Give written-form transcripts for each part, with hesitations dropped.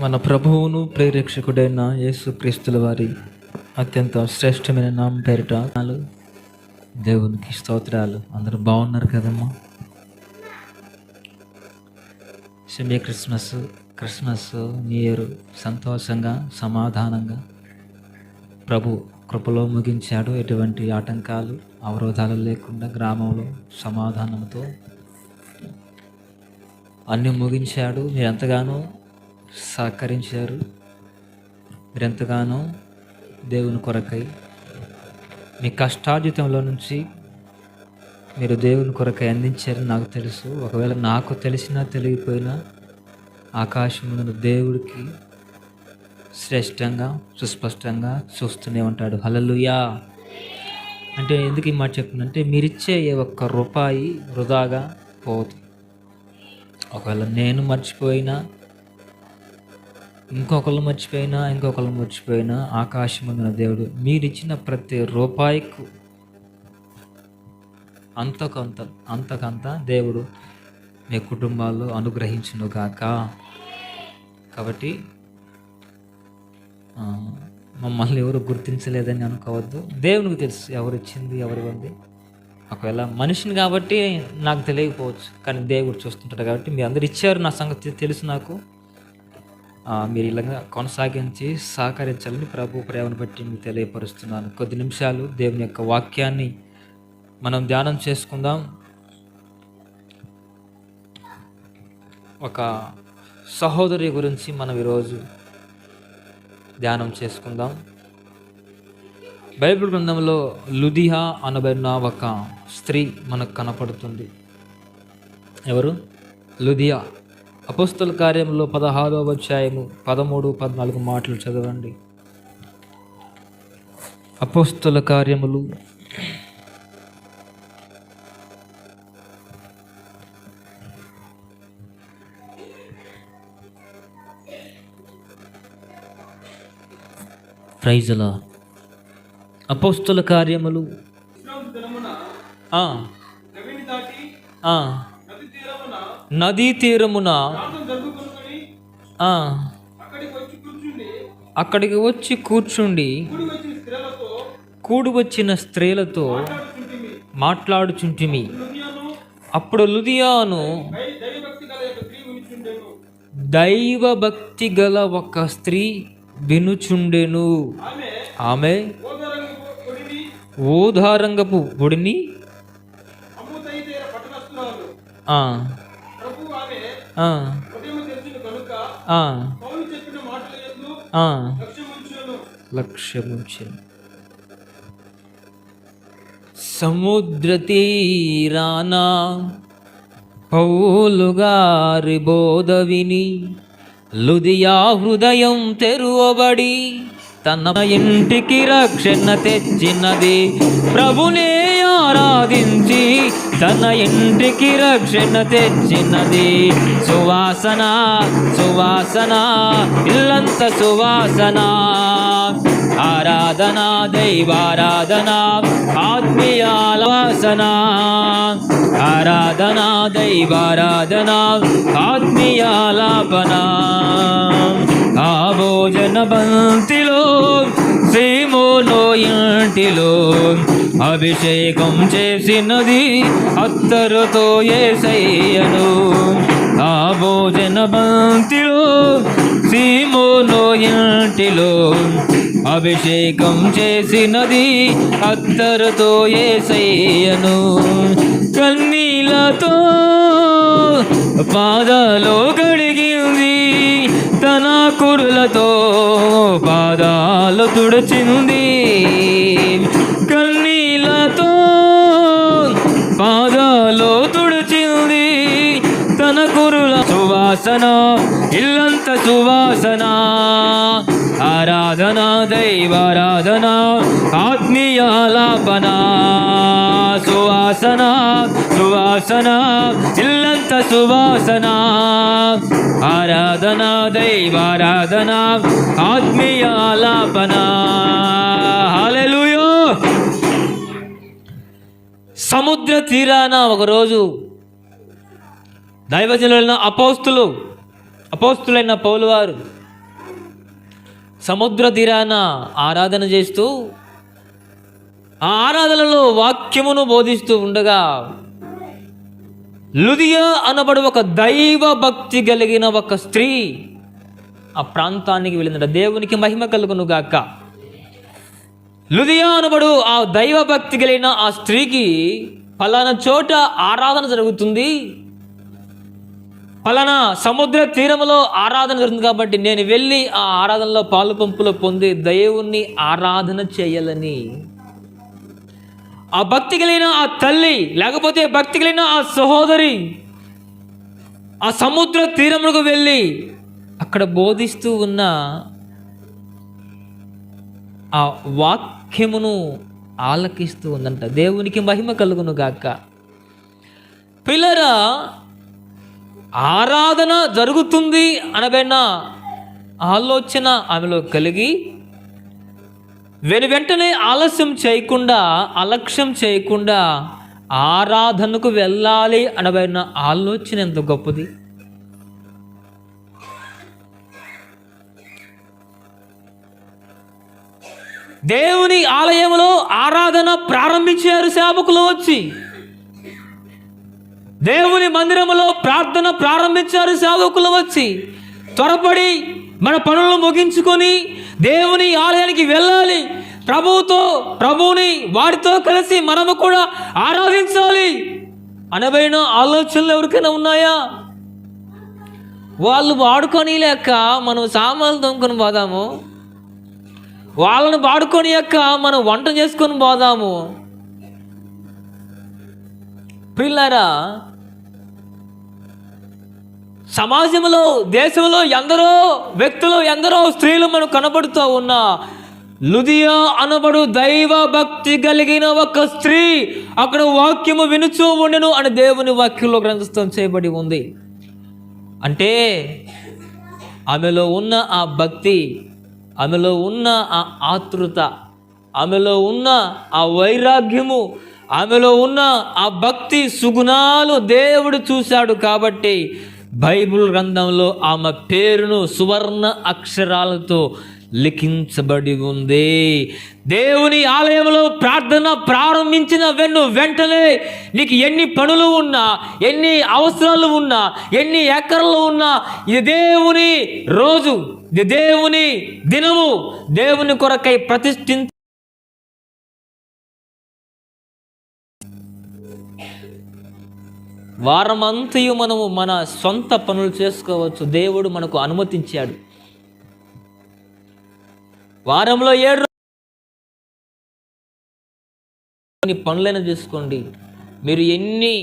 మన ప్రభువును ప్రేరక్షకుడైన యేసుక్రీస్తుల వారి అత్యంత శ్రేష్టమైన నామం పేరిట దేవునికి స్తోత్రాలు. అందరూ బాగున్నారు కదమ్మా? సెమీ క్రిస్మస్ న్యూ ఇయర్ సంతోషంగా సమాధానంగా ప్రభు కృపలో ముగించాడు. ఎటువంటి ఆటంకాలు అవరోధాలు లేకుండా గ్రామంలో సమాధానంతో అన్నీ ముగించాడు. మీరు ఎంతగానో సహకరించారు, మీరెంతగానో దేవుని కొరకై మీ కష్టార్జితంలో నుంచి మీరు దేవుని కొరకై అందించారని నాకు తెలుసు. ఒకవేళ నాకు తెలిసినా తెలియకపోయినా ఆకాశమున దేవుడికి శ్రేష్టంగా సుస్పష్టంగా చూస్తూనే ఉంటాడు. హల్లెలూయా. అంటే ఎందుకు ఈ మాట చెప్తుందంటే, మీరిచ్చే ఏ ఒక్క రూపాయి వృధాగా పోదు. ఒకవేళ నేను మర్చిపోయినా, ఇంకొకళ్ళు మర్చిపోయినా ఆకాశమున్న దేవుడు మీరిచ్చిన ప్రతి రూపాయికు అంతకంత దేవుడు మీ కుటుంబాల్లో అనుగ్రహించునుగాక. కాబట్టి మమ్మల్ని ఎవరు గుర్తించలేదని అనుకోవద్దు. దేవునికి తెలుసు ఎవరు ఇచ్చింది ఎవరు ఉంది. ఒకవేళ మనిషిని కాబట్టి నాకు తెలియకపోవచ్చు, కానీ దేవుడు చూస్తుంటాడు. కాబట్టి మీరు అందరు ఇచ్చారు, నా సంగతి తెలుసు నాకు. మీరు ఇలాగా కొనసాగించి సహకరించాలని ప్రభు ప్రేమను బట్టి మీకు తెలియపరుస్తున్నాను. కొద్ది నిమిషాలు దేవుని యొక్క వాక్యాన్ని మనం ధ్యానం చేసుకుందాం. ఒక సహోదరి గురించి మనం ఈరోజు ధ్యానం చేసుకుందాం. బైబిల్ గ్రంథంలో లుదియా అనబడిన ఒక స్త్రీ మనకు కనపడుతుంది. ఎవరు? లుదియా. అపోస్తల కార్యంలో 16వ అధ్యాయము 13-14 మాటలు చదవండి. అపోస్తల కార్యములు 13 నదీ తీరమున అక్కడికి వచ్చి కూర్చుండి కూడి వచ్చిన స్త్రీలతో మాట్లాడుచుంటిమి. అప్పుడు లుదియాను దైవభక్తి గల ఒక స్త్రీ వినుచుండెను. ఆమె ఓదారంగపు పొడిని లక్ష్యముంచెను. సముద్ర తీరాన పౌలు గారి బోధ విని లుదియా హృదయం తెరువబడి తన ఇంటికి రక్షణ తెచ్చినది. ప్రభునే ఆరాధించి తన ఇంటికి రక్షణ తెచ్చినది. సువాసన సువాసన ఇల్లంత సువాసన. ఆరాధన దైవారాధన ఆత్మీయాల వాసన. ఆరాధన దైవారాధన ఆత్మీయాలాపన. ఆ భోజన బంతిలో సీమోను ఇంటిలో అభిషేకం చేసినది అత్తరుతో యేసయ్యను. ఆ భోజన బంతిలో సీమోను ఇంటిలో అభిషేకం చేసినది అత్తరుతో యేసయ్యను. కన్నీలతో పాదాలు కడిగింది, తన కురులతో పాదాలు తుడిచింది. కన్నీలతో పాదాలు తుడిచింది, తన కురుల సువాసన ఇల్లంత సువాసన. ఆరాధన దైవారాధన ఆత్మీయాలాపన. సువాసన సువాసన ఇల్లంత సువాసన. ఆరాధన దైవారాధన ఆత్మీయాలాపన. హల్లెలూయా. సముద్ర తీరాన ఒకరోజు దైవజనులైన అపోస్తులైన పౌలు వారు సముద్ర తీరాన ఆరాధన చేస్తూ ఆ ఆరాధనలో వాక్యమును బోధిస్తూ ఉండగా లుదియా అనబడు ఒక దైవ భక్తి కలిగిన ఒక స్త్రీ ఆ ప్రాంతానికి వెళ్ళిందట. దేవునికి మహిమ కలుగును గాక. లుదియా అనబడు ఆ దైవ భక్తి కలిగిన ఆ స్త్రీకి పలానా చోట ఆరాధన జరుగుతుంది, పలానా సముద్ర తీరములో ఆరాధన జరుగుతుంది కాబట్టి నేను వెళ్ళి ఆ ఆరాధనలో పాలు పంపులు పొంది దేవుణ్ణి ఆరాధన చేయాలని ఆ భక్తి కలిగిన ఆ తల్లి లేకపోతే భక్తి కలిగిన ఆ సహోదరి ఆ సముద్ర తీరములకు వెళ్ళి అక్కడ బోధిస్తూ ఉన్న ఆ వాక్యమును ఆలకిస్తూ ఉందంట. దేవునికి మహిమ కలుగును గాక. పిల్లరా, ఆరాధన జరుగుతుంది అనబడిన ఆలోచన ఆమెలో కలిగి వెంటనే ఆలస్యం చేయకుండా అలక్ష్యం చేయకుండా ఆరాధనకు వెళ్ళాలి అనబడిన ఆలోచన ఎంత గొప్పది. దేవుని ఆలయంలో ఆరాధన ప్రారంభించారు సేవకులు వచ్చి. దేవుని మందిరంలో ప్రార్థన ప్రారంభించారు సేవకులు వచ్చి. త్వరపడి మన పనులను ముగించుకొని దేవుని ఆలయానికి వెళ్ళాలి, ప్రభువుని వారితో కలిసి మనము కూడా ఆరాధించాలి అనబడిన ఆలోచనలు ఎవరికైనా ఉన్నాయా? వాళ్ళు వాడుకొని లేక మనం సామాన్లు దొంగకొని పోదాము, వాళ్ళను వాడుకొని యొక్క మనం వంట చేసుకొని పోదాము. పిల్లరా, సమాజంలో దేశంలో ఎందరో వ్యక్తులు ఎందరో స్త్రీలు మనకు కనబడుతూ ఉన్న లుదియా అనబడు దైవ భక్తి కలిగిన ఒక స్త్రీ అక్కడ వాక్యము వినుచూ ఉండెను అని దేవుని వాక్యంలో గ్రంథస్థం చేయబడి ఉంది. అంటే ఆమెలో ఉన్న ఆ భక్తి, ఆమెలో ఉన్న ఆ ఆతృత, ఆమెలో ఉన్న ఆ వైరాగ్యము, ఆమెలో ఉన్న ఆ భక్తి సుగుణాలు దేవుడు చూశాడు కాబట్టి బైబిల్ గ్రంథంలో ఆమె పేరును సువర్ణ అక్షరాలతో లిఖించబడి ఉంది. దేవుని ఆలయంలో ప్రార్థన ప్రారంభించిన వెంటనే నీకు ఎన్ని పనులు ఉన్నా, ఎన్ని అవసరాలు ఉన్నా, ఎన్ని ఎకరాలు ఉన్నా, ఇది దేవుని రోజు, ఇది దేవుని దినము, దేవుని కొరకై ప్రతిష్ఠించ వారమంతయు మనము మన సొంత పనులు చేసుకోవచ్చు. దేవుడు మనకు అనుమతించాడు. వారంలో 7 పనులైనా చేసుకోండి, మీరు ఎన్ని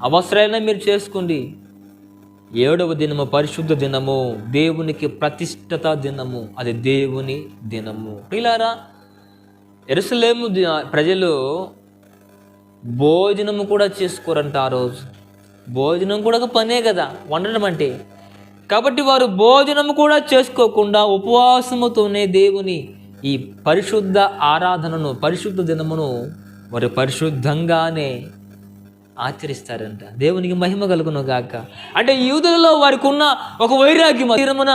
అవసరాలైనా మీరు చేసుకోండి. 7వ దినము పరిశుద్ధ దినము, దేవునికి ప్రతిష్ఠత దినము, అది దేవుని దినము. పిల్లారా, యెరూషలేము ప్రజలు భోజనము కూడా చేసుకోరంట. ఆ రోజు భోజనం కూడా ఒక పనే కదా వండడం అంటే. కాబట్టి వారు భోజనము కూడా చేసుకోకుండా ఉపవాసముతోనే దేవుని ఈ పరిశుద్ధ ఆరాధనను, పరిశుద్ధ దినమును వారు పరిశుద్ధంగానే ఆచరిస్తారంట. దేవునికి మహిమ కలుగును గాక. అంటే యూదులలో వారికి ఉన్న ఒక వైరాగ్యం, తీరమున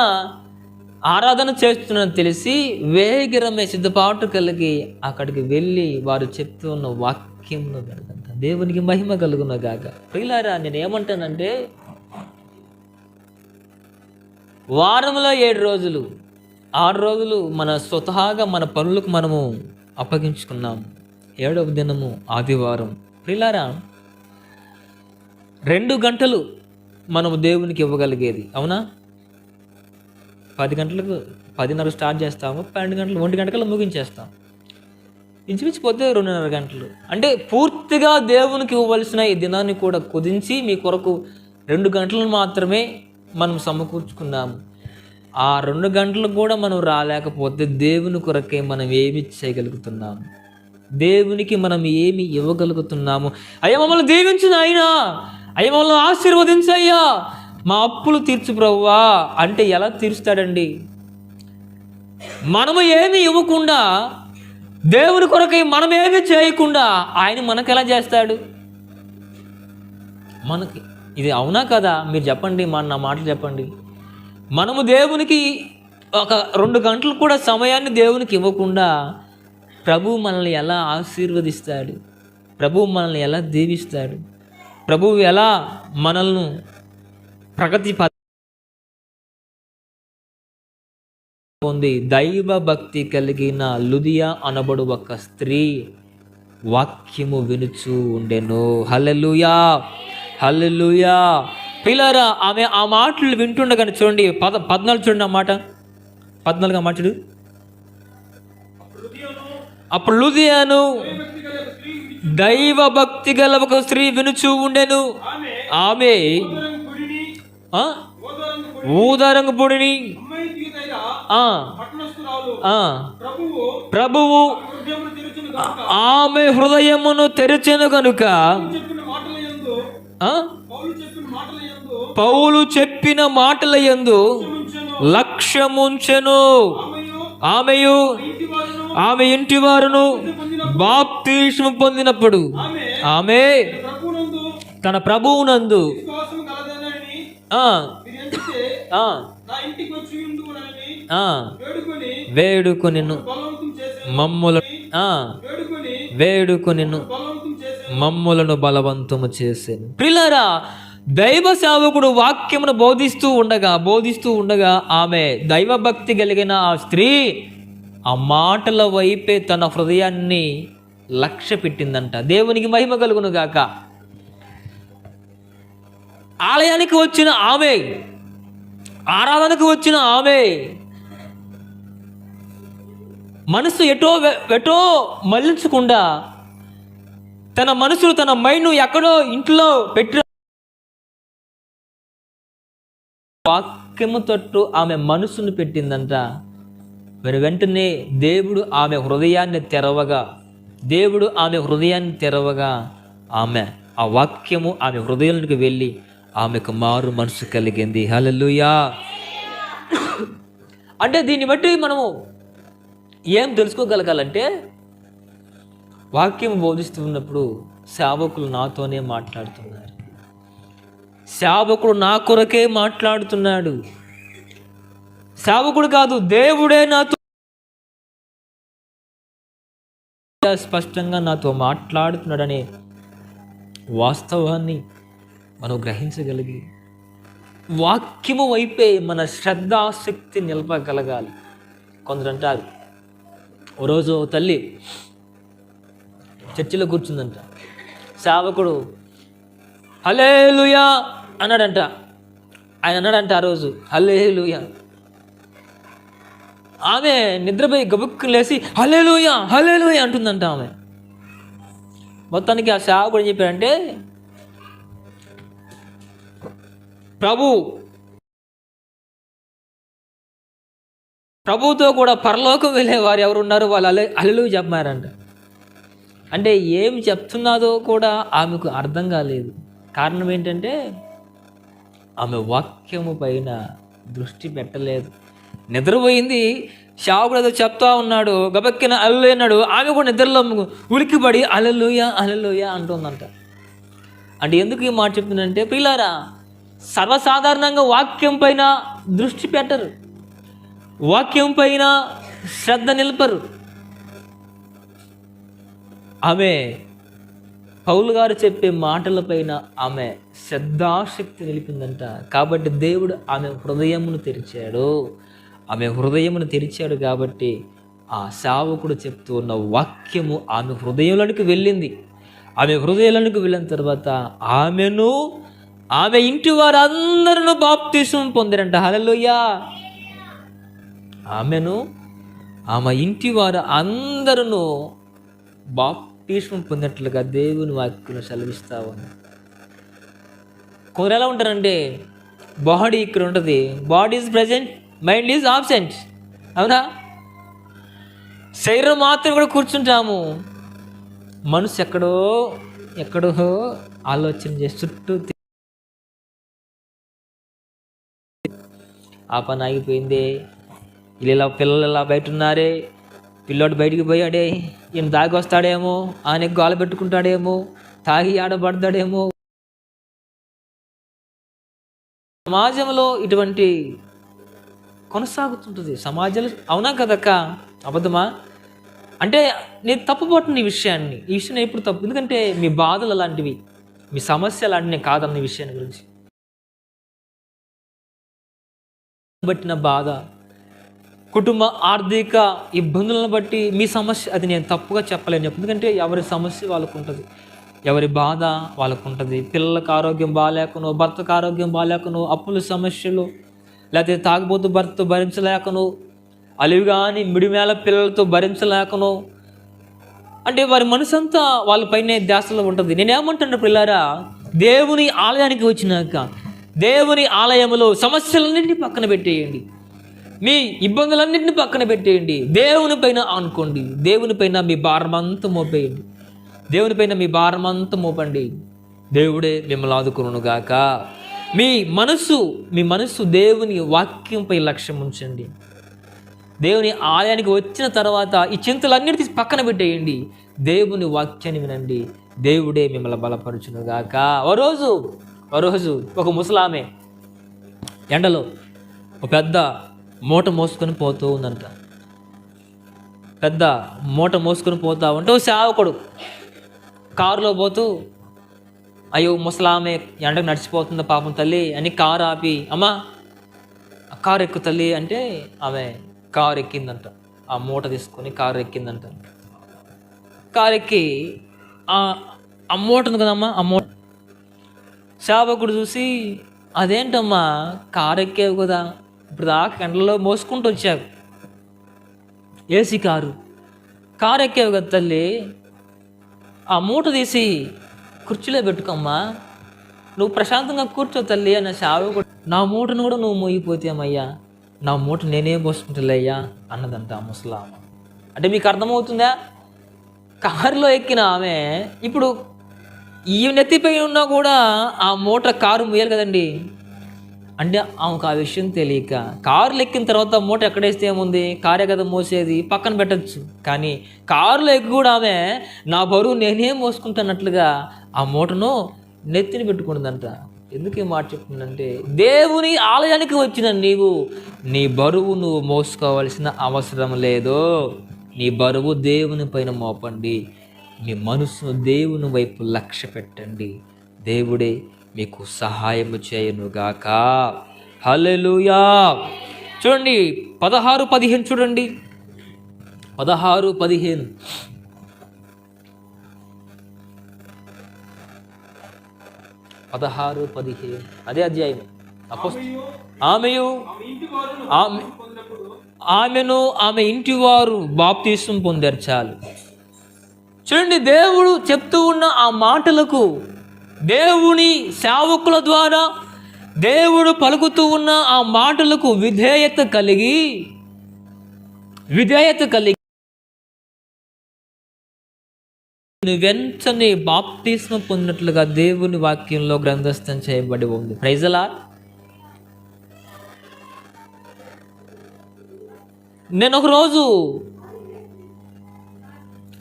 ఆరాధన చేస్తున్నది తెలిసి వేగిరమే సిద్ధపాటు కలిగి అక్కడికి వెళ్ళి వారు చెప్తూ ఉన్న వాక్యమును వినదంట. దేవునికి మహిమ కలుగును గాక. ప్రియులారా, నేను ఏమంటానంటే వారంలో 7 రోజులు, 6 రోజులు మన స్వతహాగా మన పనులకు మనము అప్పగించుకున్నాము. 7వ దినము ఆదివారం. ప్రియులారా, 2 గంటలు మనము దేవునికి ఇవ్వగలిగేది, అవునా? 10 గంటలకు 10:30 స్టార్ట్ చేస్తాము, 12 గంటలు 1 గంటకల్లా ముగించేస్తాం. ఇంచుమించు పోతే 2:30 గంటలు. అంటే పూర్తిగా దేవునికి ఇవ్వవలసిన ఈ దినాన్ని కూడా కుదించి మీ కొరకు 2 గంటలు మాత్రమే మనం సమకూర్చుకున్నాము. ఆ 2 గంటలు కూడా మనం రాలేకపోతే దేవుని కొరకే మనం ఏమి చేయగలుగుతున్నాము? దేవునికి మనం ఏమి ఇవ్వగలుగుతున్నాము? అయ్యా మమ్మల్ని దీవించిన ఆయన, అయ్యా మమ్మల్ని ఆశీర్వదించయ్యా, మా అప్పులు తీర్చు ప్రభువా అంటే ఎలా తీరుస్తాడండి? మనము ఏమి ఇవ్వకుండా, దేవుని కొరకై మనం ఏమి చేయకుండా ఆయన మనకు ఎలా చేస్తాడు? మనకి ఇది అవునా కదా? మీరు చెప్పండి, నా మాటలు చెప్పండి. మనము దేవునికి ఒక 2 గంటలు కూడా సమయాన్ని దేవునికి ఇవ్వకుండా ప్రభువు మనల్ని ఎలా ఆశీర్వదిస్తాడు, ప్రభువు మనల్ని ఎలా దీవిస్తాడు, ప్రభువు ఎలా మనల్ని ప్రగతి పొంది దైవ భక్తి కలిగిన లుదియా అనబడు ఒక స్త్రీ వాక్యము వినుచూ ఉండెను. హల్లెలూయా, హల్లెలూయా. పిల్లరా, ఆమె ఆ మాటలు వింటుండగానే చూడండి 14 చూడండి, ఆ మాట 14 మాట చూడు. అప్పుడు లుదియాను దైవ భక్తి గల ఒక స్త్రీ వినుచూ ఉండెను. ఆమె ఊదారంగు పొడిని ప్రభువు ఆమె హృదయమును తెరిచెను కనుక పౌలు చెప్పిన మాటల యందు లక్ష్యముంచెను. ఆమెయు ఆమె ఇంటి వారును బాప్తిస్మము పొందినప్పుడు ఆమె తన ప్రభువునందు వేడుకొనిను మమ్ములను బలవంతము చేసాను. ప్రియులారా, దైవ సేవకుడు వాక్యమును బోధిస్తూ ఉండగా ఆమె దైవభక్తి కలిగిన ఆ స్త్రీ ఆ మాటల వైపే తన హృదయాన్ని లక్ష్య పెట్టిందంట. దేవునికి మహిమ కలుగును గాక. ఆలయానికి వచ్చిన ఆమె, ఆరాధనకు వచ్చిన ఆమె మనసు ఎటో మళ్ళించకుండా తన మనసును, తన మైండ్ను ఎక్కడో ఇంట్లో పెట్టి వాక్యము తట్టు ఆమె మనసును పెట్టిందంట. మరి వెంటనే దేవుడు ఆమె హృదయాన్ని తెరవగా ఆమె ఆ వాక్యము ఆమె హృదయంలోకి వెళ్ళి ఆమెకు మారు మనసు కలిగింది. హల్లెలూయా. అంటే దీన్ని బట్టి మనము ఏం తెలుసుకోగలగాలంటే, వాక్యం బోధిస్తూ ఉన్నప్పుడు సేవకులు నాతోనే మాట్లాడుతున్నారు, సేవకుడు నా కొరకే మాట్లాడుతున్నాడు, సేవకుడు కాదు దేవుడే నాతో స్పష్టంగా నాతో మాట్లాడుతున్నాడనే వాస్తవాన్ని మనం గ్రహించగలిగి వాక్యము వైపే మన శ్రద్ధాశక్తి నిలపగలగాలి. కొందరు అంటారు, ఓ రోజు తల్లి చర్చిలో కూర్చుందంట, సేవకుడు హల్లెలూయా అన్నాడంట. ఆయన అన్నాడంట ఆ రోజు హల్లెలూయా. ఆమె నిద్రపోయి గబుక్కు లేసి హల్లెలూయా హల్లెలూయా అంటుందంట. ఆమె మొత్తానికి ఆ సేవకుడు ఏం చెప్పాడంటే, ప్రభువుతో కూడా పరలోకం వెళ్ళే వారు ఎవరు ఉన్నారు, వాళ్ళు హల్లెలూయా చెప్పారంట. అంటే ఏం చెప్తున్నాదో కూడా ఆమెకు అర్థం కాలేదు. కారణం ఏంటంటే ఆమె వాక్యము పైన దృష్టి పెట్టలేదు. నిద్రపోయింది, సేవకుడు ఏదో చెప్తా ఉన్నాడు, గబక్కిన హల్లెలూయా అన్నాడు. ఆమె కూడా నిద్రలో ఉలిక్కిపడి హల్లెలూయా హల్లెలూయా అంటుందంట. అంటే ఎందుకు ఈ మాట చెప్తుందంటే, ప్రియులారా, సర్వసాధారణంగా వాక్యం పైన దృష్టి పెట్టరు, వాక్యం పైన శ్రద్ధ నిలపరు. ఆమె పౌలు గారు చెప్పే మాటలపైన ఆమె శ్రద్ధాశక్తి నిలిపిందంట. కాబట్టి దేవుడు ఆమె హృదయమును తెరిచాడు. కాబట్టి ఆ సేవకుడు చెప్తూ ఉన్న వాక్యము ఆమె హృదయంలోనికి వెళ్ళింది. ఆమె హృదయంలోనికి వెళ్ళిన తర్వాత ఆమెను, ఆమె ఇంటి వారందరూ బాప్తిస్మం పొందారంట. హల్లెలూయా. ఆమె ఇంటి వారు అందరూ బాప్తిస్మం పొందినట్లుగా దేవుని వాక్యం సెలవిస్తా ఉంది. కొందరు ఎలా ఉంటారంటే, బాడీ ఇక్కడ ఉంటుంది, body is present, mind is absent. అవునా? శరీరం మాత్రం కూడా కూర్చుంటాము, మనసు ఎక్కడో ఆలోచన చేసి చుట్టూ ఆ పని ఆగిపోయింది, పిల్లలు ఇలా బయట ఉన్నారే, పిల్లోడు బయటికి పోయాడే, ఈయన దాగి వస్తాడేమో, ఆయన గోల పెట్టుకుంటాడేమో, తాగి ఆడబడతాడేమో. సమాజంలో ఇటువంటి కొనసాగుతుంటుంది సమాజంలో. అవునా కదక్క, అబద్ధమా? అంటే నేను తప్పుపట్టను ఈ విషయం ఎప్పుడు తప్పు, ఎందుకంటే మీ బాధలు అలాంటివి, మీ సమస్య అలాంటివి, నేను కాదన్న ఈ విషయాన్ని గురించి బట్టిన బాధ, కుటుంబ ఆర్థిక ఇబ్బందులను బట్టి మీ సమస్య, అది నేను తప్పుగా చెప్పలేను. ఎందుకంటే ఎవరి సమస్య వాళ్ళకు ఉంటుంది, ఎవరి బాధ వాళ్ళకు ఉంటుంది. పిల్లలకు ఆరోగ్యం బాగాలేకనో, భర్తకు ఆరోగ్యం బాగాలేకనో, అప్పుల సమస్యలు, లేకపోతే తాగుబోతు భర్తతో భరించలేకనో, అలివి కానీ మిడిమేళ పిల్లలతో భరించలేకనో, అంటే వారి మనసంతా వాళ్ళపైనే ధ్యాసలో ఉంటుంది. నేనేమంటున్నా పిల్లారా, దేవుని ఆలయానికి వచ్చినాక దేవుని ఆలయంలో సమస్యలన్నింటినీ పక్కన పెట్టేయండి, మీ ఇబ్బందులన్నింటినీ పక్కన పెట్టేయండి, దేవుని పైన అనుకోండి, దేవుని పైన మీ భారమంతా మోపేయండి, దేవుని పైన మీ భారమంతా మోపండి. దేవుడే మిమ్మల్ని ఆదుకొనుగాక. మీ మనస్సు దేవుని వాక్యంపై లక్ష్యం ఉంచండి. దేవుని ఆలయానికి వచ్చిన తర్వాత ఈ చింతలన్నిటి తీసి పక్కన పెట్టేయండి, దేవుని వాక్యాన్ని వినండి. దేవుడే మిమ్మల్ని బలపరుచునుగాక. ఓ రోజు ఒక ముసలామె ఎండలో ఒక పెద్ద మూట మోసుకొని పోతూ ఉందంట. పెద్ద మూట మోసుకొని పోతా ఉంటే ఓ సేవకుడు కారులో పోతూ, అయ్యో ముసలామె ఎండకు నడిచిపోతుంది పాపం తల్లి అని కారు ఆపి, అమ్మా కారు ఎక్కు తల్లి అంటే ఆమె కారు ఎక్కిందంట. ఆ మూట తీసుకొని కారు ఎక్కిందంట. కారు ఎక్కి ఆ మూట ఉంది కదమ్మా, ఆ మూట సేవకుడు చూసి, అదేంటమ్మా కారు ఎక్కేవు కదా, ఇప్పుడు దాకా ఎండలో మోసుకుంటూ వచ్చావు, ఏసీ కారు ఎక్కేవు కదా తల్లి, ఆ మూట తీసి కుర్చీలో పెట్టుకోమ్మా, నువ్వు ప్రశాంతంగా కూర్చో తల్లి అన్న సేవకుడు. నా మూటను కూడా నువ్వు మోగిపోతామయ్యా, నా మూట నేనే మోసుకుంటాలయ్యా అన్నదంట ఆ ముసలామ. అంటే మీకు అర్థమవుతుందా? కారులో ఎక్కిన ఆమె ఇప్పుడు ఈ నెత్తిపై ఉన్నా కూడా ఆ మూట కారు మోయాలి కదండి. అంటే ఆమెకు ఆ విషయం తెలియక కారులో ఎక్కిన తర్వాత మూట ఎక్కడేస్తే ఏముంది, కారే కదా మోసేది, పక్కన పెట్టచ్చు. కానీ కారులో ఎక్కి కూడా ఆమె నా బరువు నేనే మోసుకుంటానట్లుగా ఆ మూటను నెత్తిని పెట్టుకుంటుందంట. ఎందుకు ఈ మాట చెప్తుందంటే, దేవుని ఆలయానికి వచ్చిన నీవు నీ బరువు నువ్వు మోసుకోవాల్సిన అవసరం లేదు. నీ బరువు దేవుని పైన మోపండి, మీ మనసును దేవుని వైపు లక్ష్య పెట్టండి. దేవుడే మీకు సహాయము చేయనుగాక. హల్లెలూయా. చూడండి 16-15 చూడండి, 16-15. అదే అధ్యాయం. ఆమెను ఆమె ఇంటి వారు బాప్తిస్మం పొందారు. చాలు. చూడండి, దేవుడు చెప్తూ ఉన్న ఆ మాటలకు, దేవుని సేవకుల ద్వారా దేవుడు పలుకుతూ ఉన్న ఆ మాటలకు విధేయత కలిగి వెంటనే బాప్తిస్మం పొందినట్లుగా దేవుని వాక్యంలో గ్రంథస్థం చేయబడి ఉంది. Praise the lord. నేను ఒకరోజు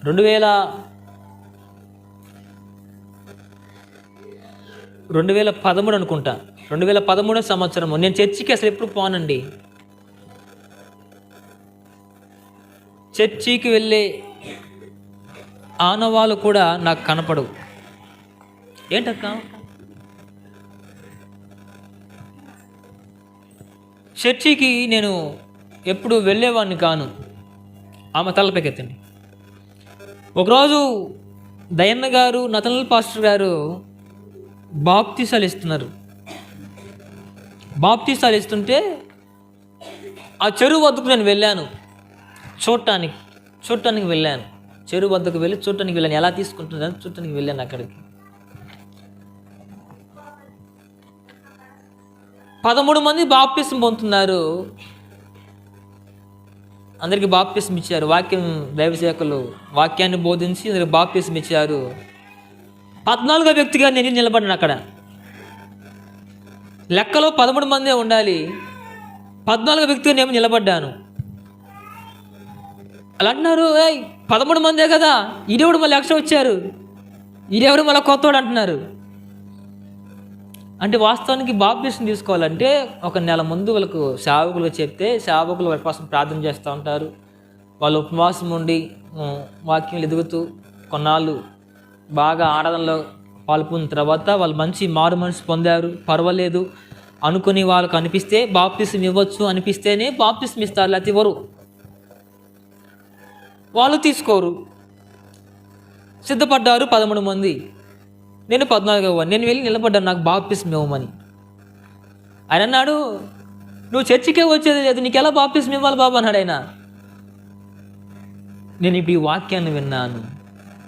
2013 అనుకుంటా, 2013 సంవత్సరము. నేను చర్చికి అసలు ఎప్పుడు పోనండి. చర్చికి వెళ్ళే ఆనవాళ్ళు కూడా నాకు కనపడవు. ఏంటక్క? చర్చికి నేను ఎప్పుడు వెళ్ళేవాడిని కాను. ఆమె తలపైకెత్తండి. ఒకరోజు దయన్న గారు, నతనల్ పాస్టర్ గారు బాప్తిసాలు ఇస్తుంటే ఆ చెరువు వద్దకు నేను వెళ్ళాను, చూడటానికి వెళ్ళాను. చెరువు వద్దకు వెళ్ళి చూడటానికి వెళ్ళాను, ఎలా తీసుకుంటుందని చూడటానికి వెళ్ళాను. అక్కడికి 13 మంది బాప్తిసం పొందుతున్నారు. అందరికీ బాప్తిసం ఇచ్చారు. దైవ సేవకులు వాక్యాన్ని బోధించి అందరికి బాప్తిసం ఇచ్చారు. 14వ వ్యక్తిగా నేను నిలబడిన అక్కడ. లెక్కలో 13 మందే ఉండాలి, 14వ వ్యక్తిగా నేను నిలబడ్డాను. అలా అంటున్నారు, 13 మందే కదా, ఈడెవడు మళ్ళీ ఎక్స్ట్రా వచ్చారు, ఈడెవడు మళ్ళీ కొత్తవాడు అంటున్నారు. అంటే వాస్తవానికి బాప్టిజం తీసుకోవాలంటే ఒక నెల ముందు వాళ్ళకు సేవకులు చెప్తే సేవకులు వాళ్ళ కోసం ప్రార్థన చేస్తూ ఉంటారు. వాళ్ళు ఉపవాసం ఉండి వాక్యం ఎదుగుతూ కొన్నాళ్ళు బాగా ఆరాధనలో పాల్పొందిన తర్వాత వాళ్ళు మంచి మారు మనసు పొందారు, పర్వాలేదు అనుకుని వాళ్ళకు అనిపిస్తే బాప్టిజం ఇవ్వచ్చు, అనిపిస్తేనే బాప్టిజం ఇస్తారు, లేకపోతే ఇవ్వరు. వాళ్ళు తీసుకోరు. సిద్ధపడ్డారు 13 మంది, నేను 14వ. నేను వెళ్ళి నిలబడ్డాను నాకు బాప్టిజం ఇవ్వమని. ఆయన అన్నాడు, నువ్వు చర్చికే వచ్చేది లేదు, నీకు ఎలా బాప్టిజం ఇవ్వాలి బాబు అన్నాడు ఆయన. నేను ఇప్పుడు ఈ వాక్యాన్ని విన్నాను,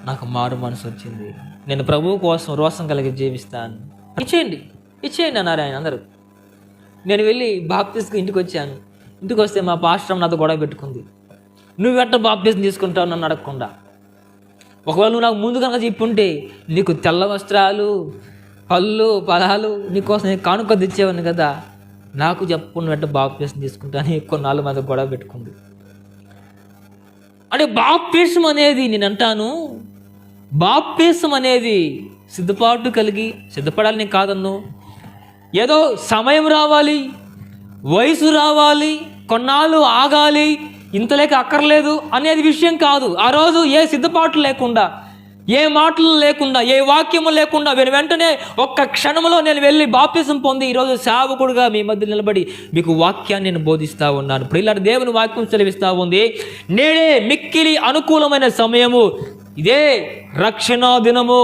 నాకు మారు మనసు వచ్చింది, నేను ప్రభువు కోసం రోషం కలిగి జీవిస్తాను, ఇచ్చేయండి అన్నారు ఆయన. అందరూ నేను వెళ్ళి బాప్టిజంకి ఇంటికి వచ్చాను. ఇంటికి వస్తే మా పాస్టర్ నాతో గొడవ పెట్టుకుంది, నువ్వు ఎట్ట బాప్టిజం తీసుకుంటావు నన్ను అడగకుండా. ఒకవేళ నువ్వు నాకు ముందు కనుక చెప్పుంటే నీకు తెల్ల వస్త్రాలు, పళ్ళు, ఫలాలు నీకోసం నేను కానుక తెచ్చేవాడిని కదా, నాకు చెప్పకుండా వెంట బాప్టిజం తీసుకుంటాను. ఎక్కువ నాలుగు మీద గొడవ పెట్టుకుంది. అంటే బాప్టిజం అనేది, నేను అంటాను, బాప్టిజం అనేది సిద్ధపాటు కలిగి సిద్ధపడాలని కాదన్ను. ఏదో సమయం రావాలి, వయసు రావాలి, కొన్నాళ్ళు ఆగాలి, ఇంతలేక అక్కర్లేదు అనేది విషయం కాదు. ఆ రోజు ఏ సిద్ధపాట్లు లేకుండా, ఏ మాటలు లేకుండా, ఏ వాక్యము లేకుండా వెంటనే ఒక్క క్షణంలో నేను వెళ్ళి బాప్తిసం పొంది ఈరోజు సేవకుడుగా మీ మధ్య నిలబడి మీకు వాక్యాన్ని నేను బోధిస్తూ ఉన్నాను. ఇప్పుడు ఇలాంటి దేవుని వాక్యం సెలవిస్తూ ఉంది, నేడే మిక్కిలి అనుకూలమైన సమయము, ఇదే రక్షణ దినము.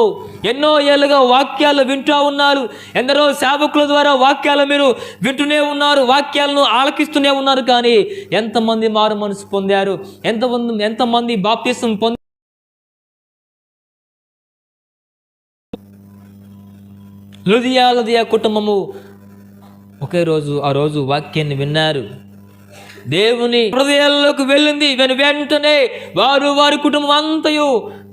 ఎన్నో ఏళ్ళుగా వాక్యాలు వింటూ ఉన్నారు, ఎందరో సేవకుల ద్వారా వాక్యాలు మీరు వింటూనే ఉన్నారు, వాక్యాలను ఆలకిస్తూనే ఉన్నారు. కానీ ఎంతమంది మారు మనసు పొందారు, ఎంతమంది బాప్తిసం పొంది లుదియా కుటుంబము ఒకే రోజు ఆ రోజు వాక్యాన్ని విన్నారు, దేవుని హృదయాల్లోకి వెళ్ళింది. వెంటనే వారి కుటుంబం అంతయు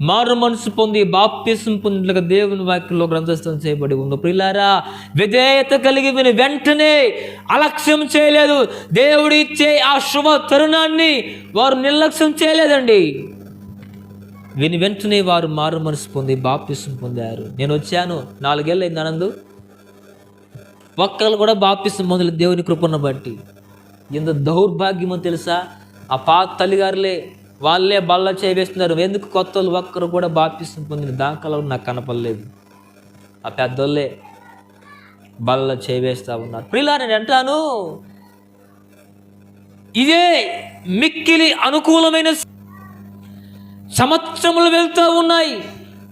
మారు మనసు పొంది బాప్తిసం పొందినట్లుగా దేవుని వాక్యంలో గ్రంథస్థం చేయబడి ఉంది. ప్రియులారా, విధేయత కలిగి వెంటనే అలక్ష్యం చేయలేదు. దేవుడు ఇచ్చే ఆ శుభ తరుణాన్ని వారు నిర్లక్ష్యం చేయలేదండి. వెంటనే వారు మారు మనసు పొంది బాప్తిసం పొందారు. నేను వచ్చాను 4 ఏళ్ళు అయింది ఆనందు, ఒక్కరు కూడా బాప్తిసం పొందలేదు దేవుని కృపను బట్టి. ఎంత దౌర్భాగ్యమో తెలుసా, ఆ పాత తల్లిగారులే వాళ్ళే బల్ల చేవేస్తున్నారు. ఎందుకు కొత్త వాళ్ళు ఒక్కరు కూడా బాప్తిసం పొందిన దాఖలు నాకు కనపడలేదు. ఆ పెద్దోళ్ళే బల్ల చేవేస్తూ ఉన్నారు. ప్రియులారా, నేను అంటాను, ఇదే మిక్కిలి అనుకూలమైన సంవత్సరములు వెళ్తూ ఉన్నాయి,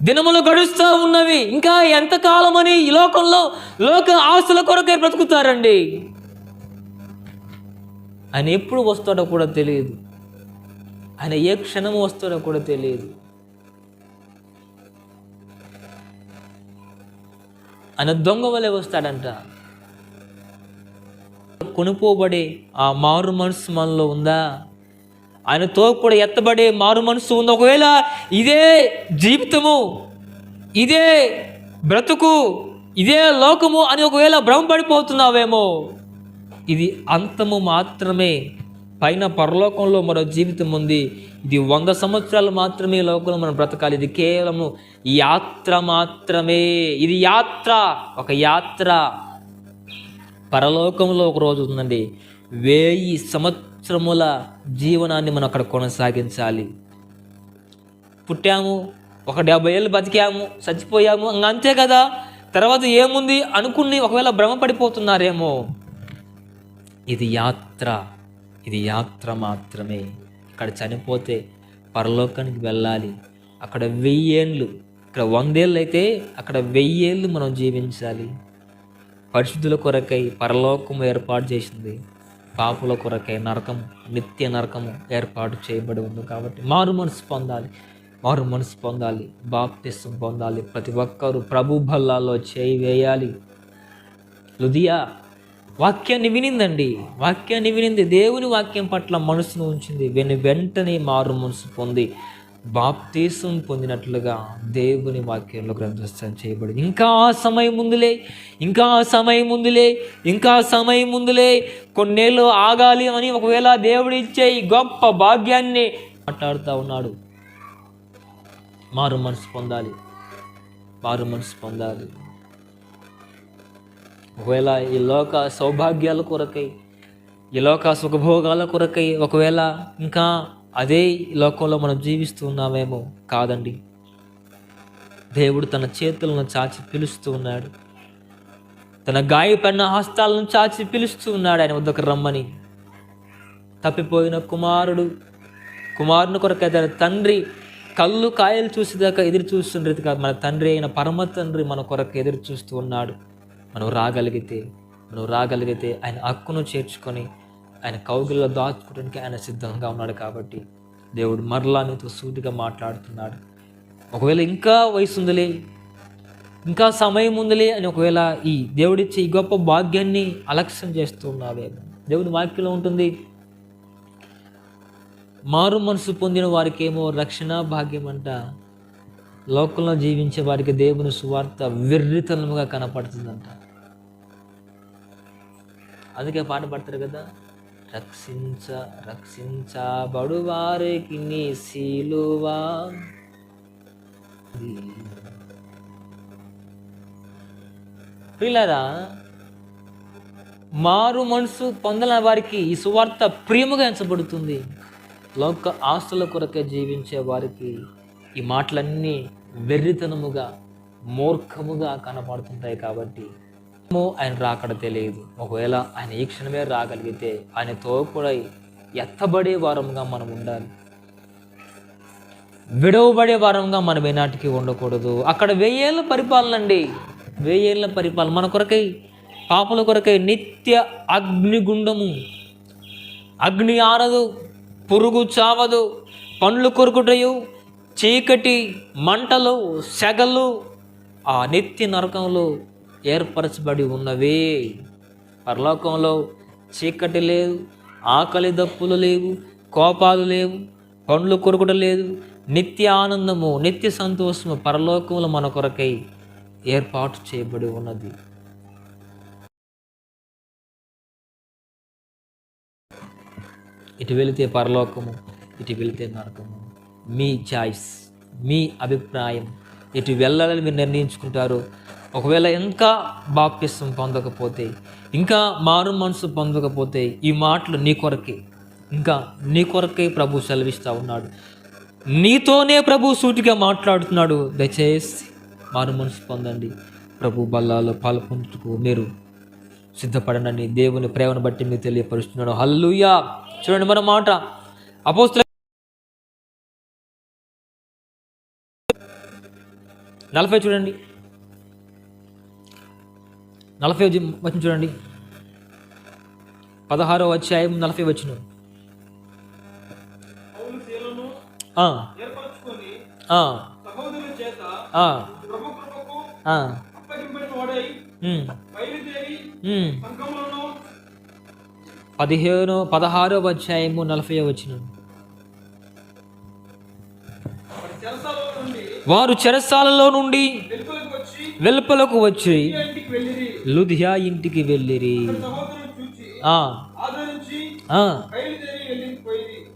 దినములు గడుస్తూ ఉన్నవి. ఇంకా ఎంతకాలమని ఈ లోకంలో లోక ఆస్తుల కొరకే బ్రతుకుతారండి. ఆయన ఎప్పుడు వస్తాడో కూడా తెలియదు, ఆయన ఏ క్షణము వస్తాడో కూడా తెలియదు. ఆయన దొంగ వలె వస్తాడంట. కొనుపోబడే ఆ మారు మనసు మనలో ఉందా? ఆయనతో కూడా ఎత్తబడే మారు మనసు ఉందా? ఒకవేళ ఇదే జీవితము, ఇదే బ్రతుకు, ఇదే లోకము అని ఒకవేళ భ్రమపడిపోతున్నావేమో, ఇది అంతము మాత్రమే. పైన పరలోకంలో మరో జీవితం ఉంది. ఇది 100 సంవత్సరాలు మాత్రమే లోకంలో మనం బ్రతకాలి. ఇది కేవలము యాత్ర మాత్రమే. ఇది యాత్ర, ఒక యాత్ర. పరలోకంలో ఒక రోజు ఉందండి, 1000 సంవత్సరముల జీవనాన్ని మనం అక్కడ కొనసాగించాలి. పుట్టాము, ఒక 70 ఏళ్ళు బతికాము, చచ్చిపోయాము, అంతే కదా, తర్వాత ఏముంది అనుకుని ఒకవేళ భ్రమపడిపోతున్నారేమో. ఇది యాత్ర, ఇది యాత్ర మాత్రమే. ఇక్కడ చనిపోతే పరలోకానికి వెళ్ళాలి. అక్కడ 1000 ఏళ్ళు, ఇక్కడ 100 ఏళ్ళు అయితే అక్కడ 1000 ఏళ్ళు మనం జీవించాలి. పరిశుద్ధుల కొరకై పరలోకము ఏర్పాటు చేసింది, పాపుల కొరకై నరకము, నిత్య నరకము ఏర్పాటు చేయబడి ఉంది. కాబట్టి మారు మనసు పొందాలి, బాప్తిసం పొందాలి. ప్రతి ఒక్కరూ ప్రభు బల్లాలో చేయి వేయాలి. లుదియా వాక్యాన్ని వినిందండి, వాక్యాన్ని వినింది, దేవుని వాక్యం పట్ల మనసును ఉంచింది. వెంటనే మారు మనసు పొంది బాప్తిసం పొందినట్లుగా దేవుని వాక్యంలో గ్రంథస్థం చేయబడింది. ఇంకా సమయం ముందులే కొన్నేళ్ళు ఆగాలి అని ఒకవేళ దేవుడు ఇచ్చే ఈ గొప్ప భాగ్యాన్ని మాట్లాడుతూ ఉన్నాడు. మారు మనసు పొందాలి. ఒకవేళ ఈ లోక సౌభాగ్యాల కొరకై, ఈ లోక సుఖభోగాల కొరకై ఒకవేళ ఇంకా అదే లోకంలో మనం జీవిస్తూ ఉన్నామేమో. కాదండి, దేవుడు తన చేతులను చాచి పిలుస్తూ ఉన్నాడు. తన గాయపడిన హస్తాలను చాచి పిలుస్తూ ఉన్నాడు ఆయన వద్దకు రమ్మని. తప్పిపోయిన కుమారుని కొరకై తన తండ్రి కళ్ళు కాయలు చూసేదాకా ఎదురు చూస్తుండేది కాదు. మన తండ్రి అయిన పరమ తండ్రి మన కొరకు ఎదురు చూస్తూ ఉన్నాడు. మనం రాగలిగితే ఆయన హక్కును చేర్చుకొని ఆయన కౌగిల్లో దాచుకోవడానికి ఆయన సిద్ధంగా ఉన్నాడు. కాబట్టి దేవుడు మరలా నీతో సూటిగా మాట్లాడుతున్నాడు. ఒకవేళ ఇంకా వయసు ఉందిలే, ఇంకా సమయం ఉందిలే అని ఒకవేళ ఈ దేవుడిచ్చే ఈ గొప్ప భాగ్యాన్ని అలక్ష్యం చేస్తూ ఉన్నావేమో. దేవుని వాక్యంలో ఉంటుంది, మారు మనసు పొందిన వారికి ఏమో రక్షణ భాగ్యం అంట. లోకంలో జీవించే వారికి దేవుని సువార్త వెర్రితనముగా కనపడుతుందంట. అందుకే పాట పడతారు కదా, రక్షించబడు వారికి నీ సిలువ. ప్రియులారా, మారు మనసు పొందిన వారికి ఈ సువార్త ప్రియముగా ఎంచబడుతుంది. లోక ఆస్తుల కొరకే జీవించే వారికి ఈ మాటలన్నీ వెర్రితనముగా, మూర్ఖముగా కనపడుతుంటాయి. కాబట్టి ఆయన రాకడ తెలియదు. ఒకవేళ ఆయన ఈ క్షణమే రాగలిగితే ఆయనతో కూడా ఎత్తబడే వారంగా మనం ఉండాలి. విడవబడే వారంగా మనం ఏనాటికి ఉండకూడదు. అక్కడ 1000 ఏళ్ళ పరిపాలన అండి, 1000 ఏళ్ళ పరిపాలన. మన కొరకై, పాపల కొరకై నిత్య అగ్నిగుండము. అగ్ని ఆరదు, పురుగు చావదు, పండ్లు కొరుకుటయు, చీకటి మంటలు, సెగలు ఆ నిత్య నరకంలో ఏర్పరచబడి ఉన్నవే. పరలోకంలో చీకటి లేదు, ఆకలి దప్పులు లేవు, కోపాలు లేవు, పండ్లు కొరుకుట లేదు. నిత్య ఆనందము, నిత్య సంతోషము పరలోకంలో మన కొరకై ఏర్పాటు చేయబడి ఉన్నది. ఇటు వెళితే పరలోకము, ఇటు వెళితే నరకము. మీ చాయిస్, మీ అభిప్రాయం. ఇటు వెళ్ళాలని మీరు నిర్ణయించుకుంటారు. ఒకవేళ ఇంకా బాప్తిసం పొందకపోతే, ఇంకా మారు మనసు పొందకపోతే ఈ మాటలు నీ కొరకే ప్రభు సెలవిస్తూ ఉన్నాడు. నీతోనే ప్రభు సూటిగా మాట్లాడుతున్నాడు. దయచేసి మారు మనసు పొందండి, ప్రభు బల్లాలో పాల్పొందుటకు మీరు సిద్ధపడనని దేవుని ప్రేమను బట్టి మీకు తెలియపరుస్తున్నాడు. హల్లెలూయా. చూడండి మన మాట అపోస్తలుల 40 చూడండి, 40 వచనం చూడండి, 16వ అధ్యాయం 40 వచనం. పదిహేను 16వ అధ్యాయము 40వ వచనం. వారు చెరసాలలో నుండి వెలుపలకు వచ్చి లుదియా ఇంటికి వెళ్ళిరి.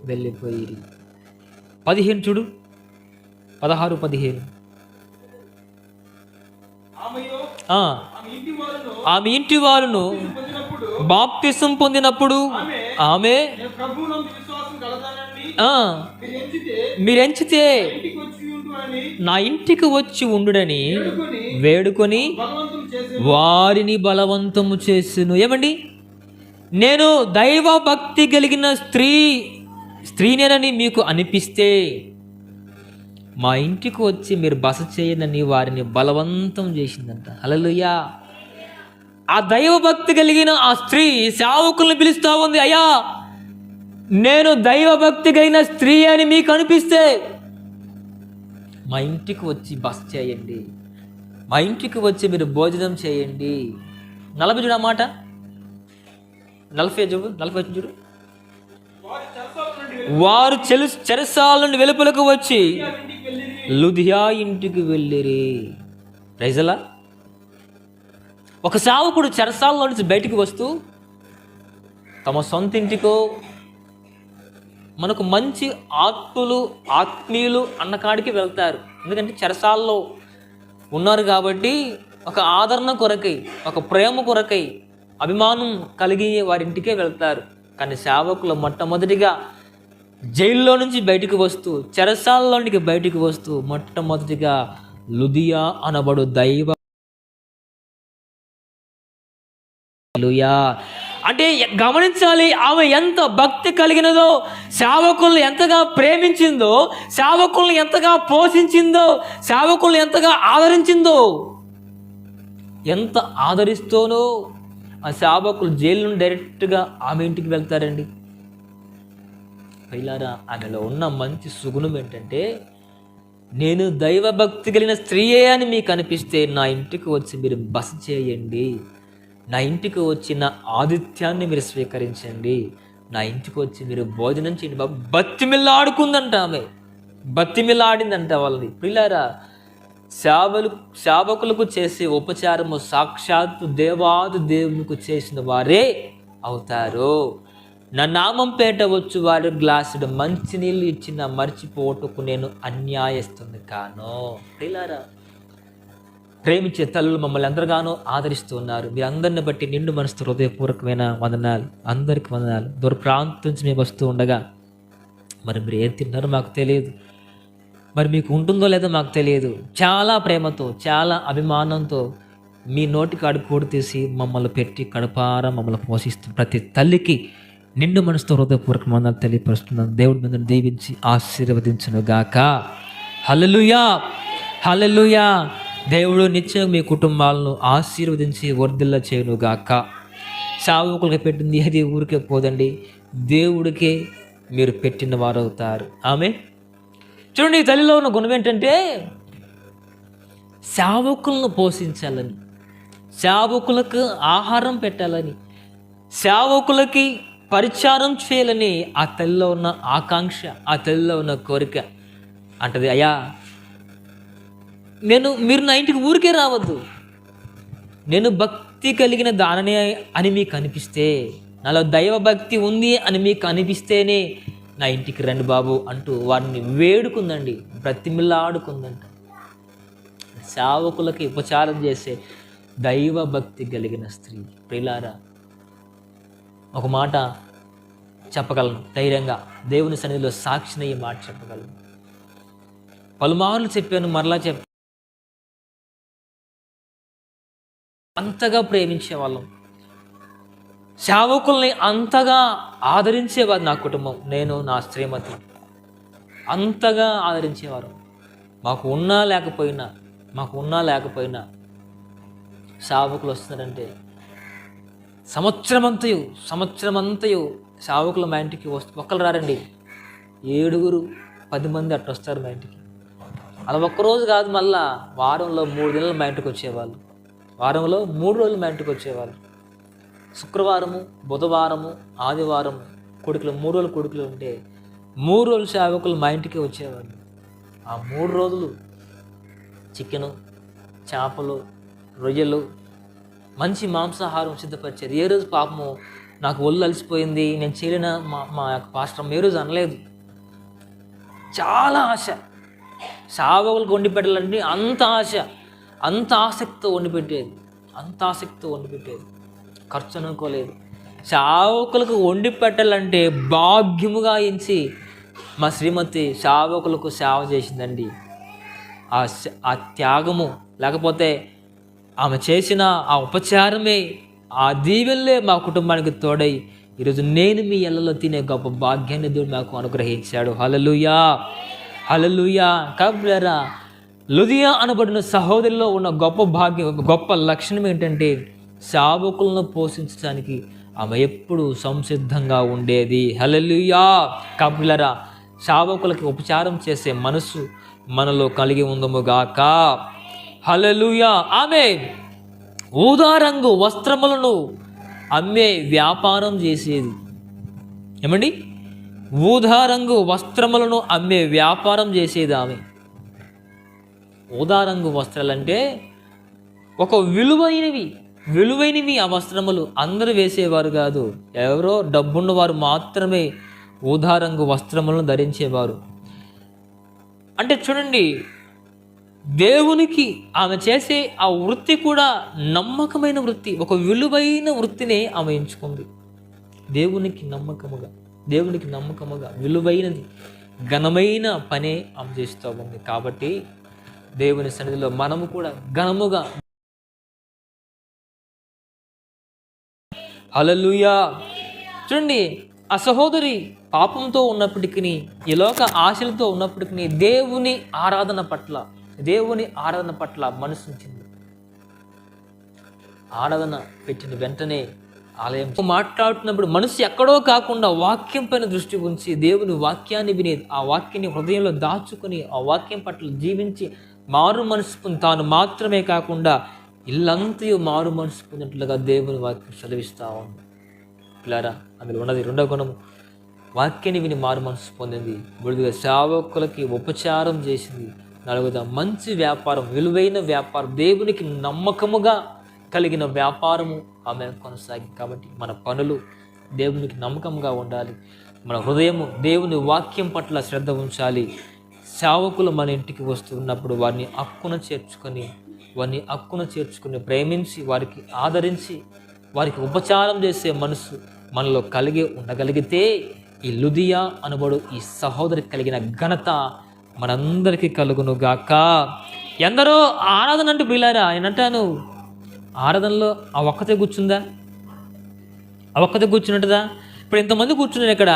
వెళ్ళిపోయిరి. 15 చూడు, 16, 15. ఆమె ఇంటి వారును బాప్తిసం పొందినప్పుడు ఆమె మీరెంచితే నా ఇంటికి వచ్చి ఉండుడని వేడుకొని వారిని బలవంతము చేసిను. ఏమండి, నేను దైవ భక్తి కలిగిన స్త్రీనేనని మీకు అనిపిస్తే మా ఇంటికి వచ్చి మీరు బస చేయనని వారిని బలవంతం చేసిందంట. హల్లెలూయా. ఆ దైవ భక్తి కలిగిన ఆ స్త్రీ సేవకుల్ని పిలుస్తూ ఉంది, అయ్యా నేను దైవ భక్తి కలిగిన స్త్రీ అని మీకు అనిపిస్తే మా ఇంటికి వచ్చి బస చేయండి, మా ఇంటికి వచ్చి మీరు భోజనం చేయండి. 40 చూడు ఆ మాట, 40 చూడు, 40 చూడు. వారు చెరసాల నుండి వెలుపలకు వచ్చి లుదియా ఇంటికి వెళ్ళిరి. ప్రైజలా. ఒక సేవకుడు చెరసాలలో నుంచి బయటికి వస్తూ తమ సొంత ఇంటికో, మనకు మంచి ఆత్మీయులు అన్నకాడికి వెళ్తారు. ఎందుకంటే చెరసాలలో ఉన్నారు కాబట్టి ఒక ఆదరణ కొరకై, ఒక ప్రేమ కొరకై, అభిమానం కలిగి వారింటికే వెళ్తారు. కానీ సేవకులు మొట్టమొదటిగా జైల్లో నుంచి బయటికి వస్తూ, చెరసాలలోనికి బయటికి వస్తూ మొట్టమొదటిగా లుదియా అనబడు దైవ అంటే గమనించాలి, ఆమె ఎంత భక్తి కలిగినదో, సేవకులను ఎంతగా ప్రేమించిందో, సేవకులను ఎంతగా పోషించిందో, సేవకులను ఎంతగా ఆదరించిందో. ఎంత ఆదరిస్తోనో ఆ సేవకులు జైలు నుండి డైరెక్ట్గా ఆమె ఇంటికి వెళ్తారండి. పైలారా, ఆమెలో ఉన్న మంచి సుగుణం ఏంటంటే, నేను దైవభక్తి కలిగిన స్త్రీయే అని మీకు అనిపిస్తే నా ఇంటికి వచ్చి మీరు బస చేయండి, నా ఇంటికి వచ్చిన ఆతిథ్యాన్ని మీరు స్వీకరించండి, నా ఇంటికి వచ్చి మీరు భోజనం చేయండి. బతిమిల్లాడుకుందంట ఆమె, బతిమిల్లాడిందంట వాళ్ళని. పిల్లారా, సేవకులకు చేసే ఉపచారము సాక్షాత్తు దేవాది దేవునికి చేసిన వారే అవుతారు. నా నామం పేట వచ్చు వారు గ్లాసుడు మంచినీళ్ళు ఇచ్చిన మర్చిపోటుకు నేను అన్యాయస్తుంది కాను. పిల్లారా, ప్రేమించే తల్లులు మమ్మల్ని ఎంతగానో ఆదరిస్తున్నారు. మీరు అందరిని బట్టి నిండు మనసుతో హృదయపూర్వకమైన వందనాలు. అందరికి వందనాలు. దూర ప్రాంతం నుంచి మేము వస్తూ ఉండగా మరి మీరు ఏం తిన్నారో మాకు తెలియదు, మరి మీకు ఉంటుందో లేదో మాకు తెలియదు. చాలా ప్రేమతో, చాలా అభిమానంతో మీ నోటి కాడు కూడి తీసి మమ్మల్ని పెట్టి కడుపారా మమ్మల్ని పోషిస్తూ ప్రతి తల్లికి నిండు మనసుతో హృదయపూర్వక వందనాలు తెలియపరుస్తున్నాను. దేవుడి మీద దీవించి ఆశీర్వదించును గాక. హల్లెలూయా, హల్లెలూయా. దేవుడు నిత్యం మీ కుటుంబాలను ఆశీర్వదించి వర్ధిల్ల చేయును గాక. సేవకులకు పెట్టింది అది ఊరికే పోదండి, దేవుడికే మీరు పెట్టిన వారు అవుతారు. ఆమె చూడండి, ఈ తల్లిలో ఉన్న గుణం ఏంటంటే సేవకులను పోషించాలని, సేవకులకు ఆహారం పెట్టాలని, సేవకులకి పరిచారం చేయాలని ఆ తల్లిలో ఉన్న ఆకాంక్ష, ఆ తల్లిలో ఉన్న కోరిక అంటది. అయ్యా, మీరు నా ఇంటికి ఊరికే రావద్దు, నేను భక్తి కలిగిన దాననే అని మీకు అనిపిస్తే, నాలో దైవ భక్తి ఉంది అని మీకు అనిపిస్తేనే నా ఇంటికి రండి బాబు అంటూ వారిని వేడుకుందండి, బ్రతిమిలాడుకుందంట. సేవకులకి ఉపచారం చేసే దైవ భక్తి కలిగిన స్త్రీ. ప్రియులారా, ఒక మాట చెప్పగలను ధైర్యంగా, దేవుని సన్నిధిలో సాక్షిని ఈ మాట చెప్పగలను. పలుమార్లు చెప్పాను, మరలా చెప్పాను. అంతగా ప్రేమించేవాళ్ళం, సేవకుల్ని అంతగా ఆదరించేవారు. నా కుటుంబం, నేను, నా శ్రీమతి అంతగా ఆదరించేవారు. మాకు ఉన్నా లేకపోయినా సేవకులు వస్తున్నారంటే సంవత్సరమంతయు సేవకులు మా ఇంటికి ఒక్కరు రారండి, 7-10 మంది అట్లా వస్తారు మా ఇంటికి. అలా ఒక్కరోజు కాదు, మళ్ళా వారంలో 3 దినాలు మా ఇంటికి వచ్చేవాళ్ళు, వారంలో 3 రోజులు మా ఇంటికి వచ్చేవాళ్ళు. శుక్రవారము, బుధవారము, ఆదివారము కొడుకులు, 3 రోజులు కొడుకులు ఉంటే 3 రోజులు సేవకులు మా ఇంటికి వచ్చేవాళ్ళు. ఆ 3 రోజులు చికెను, చేపలు, రొయ్యలు, మంచి మాంసాహారం సిద్ధపరిచారు. ఏ రోజు పాపము నాకు ఒళ్ళు అలసిపోయింది, నేను చేయలేన మా యొక్క పాస్టర్ ఏ రోజు అనలేదు. చాలా ఆశ, సేవకులకు వండి పెట్టాలంటే అంత ఆసక్తితో వండి పెట్టేది, ఖర్చు అనుకోలేదు. సేవకులకు వండి పెట్టాలంటే భాగ్యముగా ఎంచి మా శ్రీమతి సేవకులకు సేవ చేసిందండి. ఆ త్యాగము, లేకపోతే ఆమె చేసిన ఆ ఉపచారమే, ఆ దీవెనలే మా కుటుంబానికి తోడై ఈరోజు నేను మీ ఇళ్ళలో తినే గొప్ప భాగ్యాన్ని దేవుడు మాకు అనుగ్రహించాడు. హల్లెలూయా, హల్లెలూయా. కాబట్టి లుదియా అనబడిన సహోదరిలో ఉన్న గొప్ప భాగ్యం, గొప్ప లక్షణం ఏంటంటే సేవకులను పోషించడానికి ఆమె ఎప్పుడు సంసిద్ధంగా ఉండేది. హల్లెలూయా. కాబట్టి సేవకులకి ఉపచారం చేసే మనసు మనలో కలిగి ఉందముగాక. హల్లెలూయా. ఆమె ఊదా రంగు వస్త్రములను అమ్మే వ్యాపారం చేసేది. ఏమండి? ఊదా రంగు వస్త్రములను అమ్మే వ్యాపారం చేసేది ఆమె. ఊదా రంగు వస్త్రాలంటే ఒక విలువైనవి ఆ వస్త్రములు. అందరూ వేసేవారు కాదు, ఎవరో డబ్బున్నవారు మాత్రమే ఊదా రంగు వస్త్రములను ధరించేవారు. అంటే చూడండి, దేవునికి ఆమె చేసే ఆ వృత్తి కూడా నమ్మకమైన వృత్తి, ఒక విలువైన వృత్తిని ఆమె ఎంచుకుంది. దేవునికి నమ్మకముగా విలువైనది, ఘనమైన పనే ఆమె చేస్తూ ఉంది. కాబట్టి దేవుని సన్నిధిలో మనము కూడా ఘనముగా, హల్లెలూయా. చూడండి, ఆ సహోదరి పాపంతో ఉన్నప్పటికీ, ఈ లోక ఆశలతో ఉన్నప్పటికీ దేవుని ఆరాధన పట్ల మనసు ఉంచింది. ఆరాధన పెట్టిన వెంటనే ఆలయం మాట్లాడుతున్నప్పుడు మనసు ఎక్కడో కాకుండా వాక్యం పైన దృష్టి ఉంచి దేవుని వాక్యాన్ని విని, ఆ వాక్యాన్ని హృదయంలో దాచుకొని, ఆ వాక్యం పట్ల జీవించి మారు మనసు పొంది, తాను మాత్రమే కాకుండా ఇల్లంతయు మారు మనసు పొందినట్లుగా దేవుని వాక్యం సెలవిస్తూ ఉంది. పిల్లారా, అందులో ఉన్నది రెండవ గుణము, వాక్యాన్ని విని మారు మనసు పొందింది. మూడుగా సేవకులకి ఉపచారం చేసింది. నాలుగుగా మంచి వ్యాపారం, విలువైన వ్యాపారం, దేవునికి నమ్మకముగా కలిగిన వ్యాపారము ఆమె కొనసాగింది. కాబట్టి మన పనులు దేవునికి నమ్మకంగా ఉండాలి. మన హృదయము దేవుని వాక్యం పట్ల శ్రద్ధ ఉంచాలి. సేవకులు మన ఇంటికి వస్తున్నప్పుడు వారిని హక్కున చేర్చుకుని ప్రేమించి, వారికి ఆదరించి, వారికి ఉపచారం చేసే మనసు మనలో కలిగి ఉండగలిగితే ఈ లుదియా అనబడు ఈ సహోదరికి కలిగిన ఘనత మనందరికీ కలుగును గాక. ఎందరో ఆరాధన అంటే బిలారా, నేనంటాను, ఆరాధనలో ఆ ఒక్కతే కూర్చుందా? ఆ ఒక్కతే కూర్చున్నట్టుదా? ఇప్పుడు ఎంతమంది కూర్చున్నారు ఇక్కడ,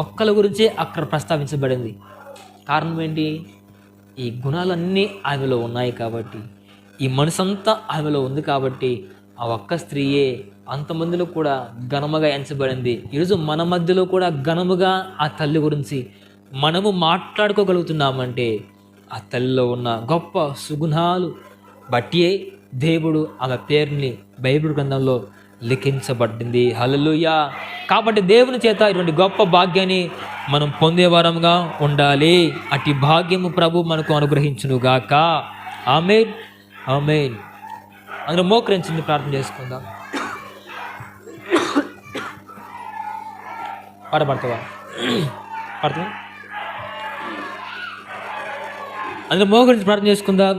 ఒక్కల గురించే అక్కడ ప్రస్తావించబడింది. కారణం ఏంటి? ఈ గుణాలన్నీ ఆమెలో ఉన్నాయి కాబట్టి, ఈ మనసంతా ఆమెలో ఉంది కాబట్టి ఆ ఒక్క స్త్రీయే అంతమందిలో కూడా ఘనముగా ఎంచబడింది. ఈరోజు మన మధ్యలో కూడా ఘనముగా ఆ తల్లి గురించి మనము మాట్లాడుకోగలుగుతున్నామంటే ఆ తల్లిలో ఉన్న గొప్ప సుగుణాలు బట్టియే దేవుడు ఆమె పేరుని బైబిల్ గ్రంథంలో లిఖించబడింది. హల్లెలూయా. కాబట్టి దేవుని చేత ఇటువంటి గొప్ప భాగ్యాన్ని మనం పొందేవారంగా ఉండాలి. అట్టి భాగ్యము ప్రభు మనకు అనుగ్రహించునుగాక. ఆమేన్, ఆమేన్. అందులో మోకరించింది ప్రార్థన చేసుకుందాం. పడతావా? అందులో మోకరించి ప్రార్థన చేసుకుందాం.